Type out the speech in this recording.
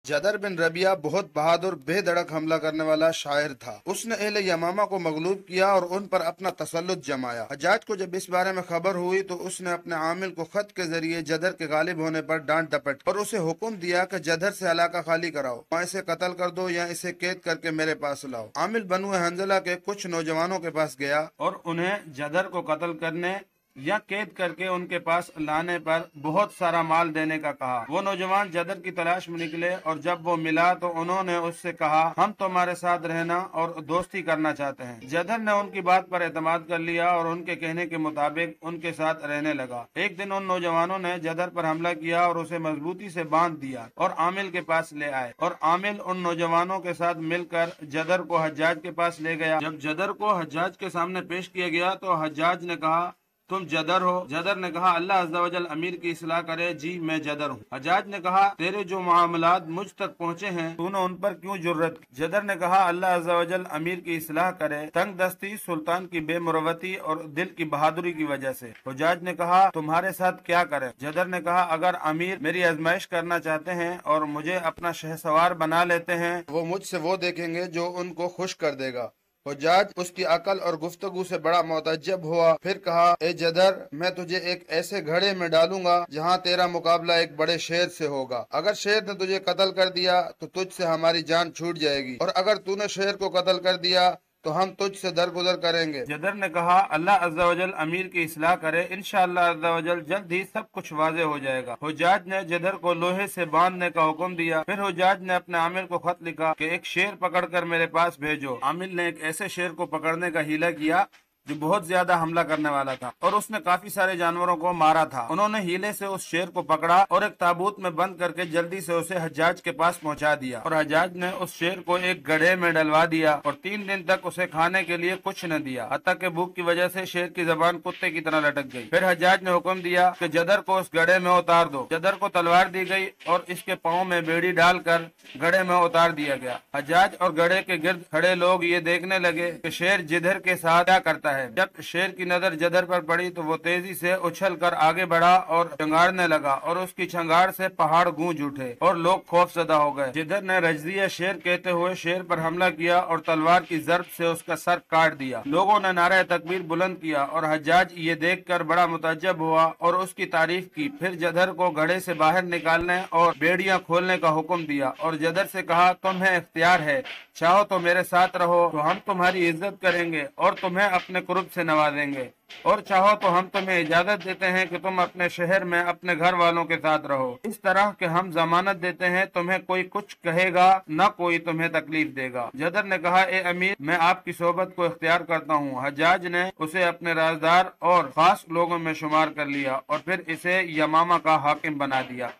जदर बिन रबिया बहुत बहादुर बेधड़क हमला करने वाला शायर था। उसने अहले यमामा को मगलूब किया और उन पर अपना तसल्लुत जमाया। हज्जाज को जब इस बारे में खबर हुई तो उसने अपने आमिल को खत के जरिए जदर के गालिब होने पर डांट डपट और उसे हुक्म दिया कि जदर से इलाका खाली कराओ, या इसे कत्ल कर दो या इसे कैद करके मेरे पास लाओ। आमिल बनु हंजला के कुछ नौजवानों के पास गया और उन्हें जदर को कत्ल करने या कैद करके उनके पास लाने पर बहुत सारा माल देने का कहा। वो नौजवान जदर की तलाश में निकले और जब वो मिला तो उन्होंने उससे कहा, हम तुम्हारे साथ रहना और दोस्ती करना चाहते हैं। जदर ने उनकी बात पर एतमाद कर लिया और उनके कहने के मुताबिक उनके साथ रहने लगा। एक दिन उन नौजवानों ने जदर पर हमला किया और उसे मजबूती से बांध दिया और आमिल के पास ले आए और आमिल उन नौजवानों के साथ मिलकर जदर को हज्जाज के पास ले गया। जब जदर को हज्जाज के सामने पेश किया गया तो हज्जाज ने कहा, तुम जदर हो? जदर ने कहा, अल्लाह अज़्ज़ा वजल अमीर की इस्लाह करे, जी मैं जदर हूँ। हज्जाज ने कहा, तेरे जो मामलात मुझ तक पहुँचे हैं तूने उन पर क्यों जुर्रत की? जदर ने कहा, अल्लाह अज़्ज़ा वजल अमीर की इस्लाह करे, तंग दस्ती सुल्तान की बेमुरवती और दिल की बहादुरी की वजह से। हज्जाज ने कहा, तुम्हारे साथ क्या करे? जदर ने कहा, अगर अमीर मेरी आजमाइश करना चाहते हैं और मुझे अपना शहसवार बना लेते हैं, वो मुझसे वो देखेंगे जो उनको खुश कर देगा। हुज्जाज उसकी अकल और गुफ्तगू से बड़ा मुतअज्जब हुआ। फिर कहा, ए जदर, मैं तुझे एक ऐसे घड़े में डालूंगा जहाँ तेरा मुकाबला एक बड़े शेर से होगा। अगर शेर ने तुझे कत्ल कर दिया तो तुझसे हमारी जान छूट जाएगी, और अगर तूने शेर को कत्ल कर दिया तो हम तुझसे दरगुजर करेंगे। जदर ने कहा, अल्लाह अज़्ज़ा वजल अमीर की इस्लाह करे, इंशाअल्लाह अज़्ज़ा वजल जल्द ही सब कुछ वाज़े हो जाएगा। हुज्जाज ने जदर को लोहे से बांधने का हुक्म दिया। फिर हुज्जाज ने अपने आमिल को खत लिखा कि एक शेर पकड़कर मेरे पास भेजो। आमिल ने एक ऐसे शेर को पकड़ने का हीला किया जो बहुत ज्यादा हमला करने वाला था और उसने काफी सारे जानवरों को मारा था। उन्होंने हीले से उस शेर को पकड़ा और एक ताबूत में बंद करके जल्दी से उसे हज्जाज के पास पहुंचा दिया और हज्जाज ने उस शेर को एक गड्ढे में डलवा दिया और 3 दिन तक उसे खाने के लिए कुछ न दिया, हत्ता कि भूख की वजह से शेर की जबान कुत्ते की तरह लटक गई। फिर हज्जाज ने हुक्म दिया कि जदर को उस गड्ढे में उतार दो। जदर को तलवार दी गई और इसके पाँव में बेड़ी डालकर गड्ढे में उतार दिया गया। हज्जाज और गड्ढे के गिर्द खड़े लोग ये देखने लगे कि शेर जिधर के साथ क्या करता है। जब शेर की नजर जदर पर पड़ी तो वो तेजी से उछल कर आगे बढ़ा और चंगाड़ने लगा और उसकी चंगाड़ से पहाड़ गूंज उठे और लोग खौफजदा हो गए। जिधर ने रजदिया शेर कहते हुए शेर पर हमला किया और तलवार की जर्ब से उसका सर काट दिया। लोगों ने नारा तकबीर बुलंद किया और हज्जाज ये देखकर बड़ा मुतअज्जब हुआ और उसकी तारीफ की। फिर जदर को घड़े से बाहर निकालने और बेड़ियां खोलने का हुक्म दिया और जदर से कहा, तुम्हें इख्तियार है, चाहो तो मेरे साथ रहो तो हम तुम्हारी इज्जत करेंगे और तुम्हें अपने कुर्ब से नवाजेंगे, और चाहो तो हम तुम्हें इजाजत देते हैं कि तुम अपने शहर में अपने घर वालों के साथ रहो। इस तरह के हम जमानत देते हैं, तुम्हें कोई कुछ कहेगा न कोई तुम्हें तकलीफ देगा। जदर ने कहा, ए अमीर, मैं आपकी सोबत को इख्तियार करता हूँ। हज्जाज ने उसे अपने राजदार और खास लोगों में शुमार कर लिया और फिर इसे यमामा का हाकिम बना दिया।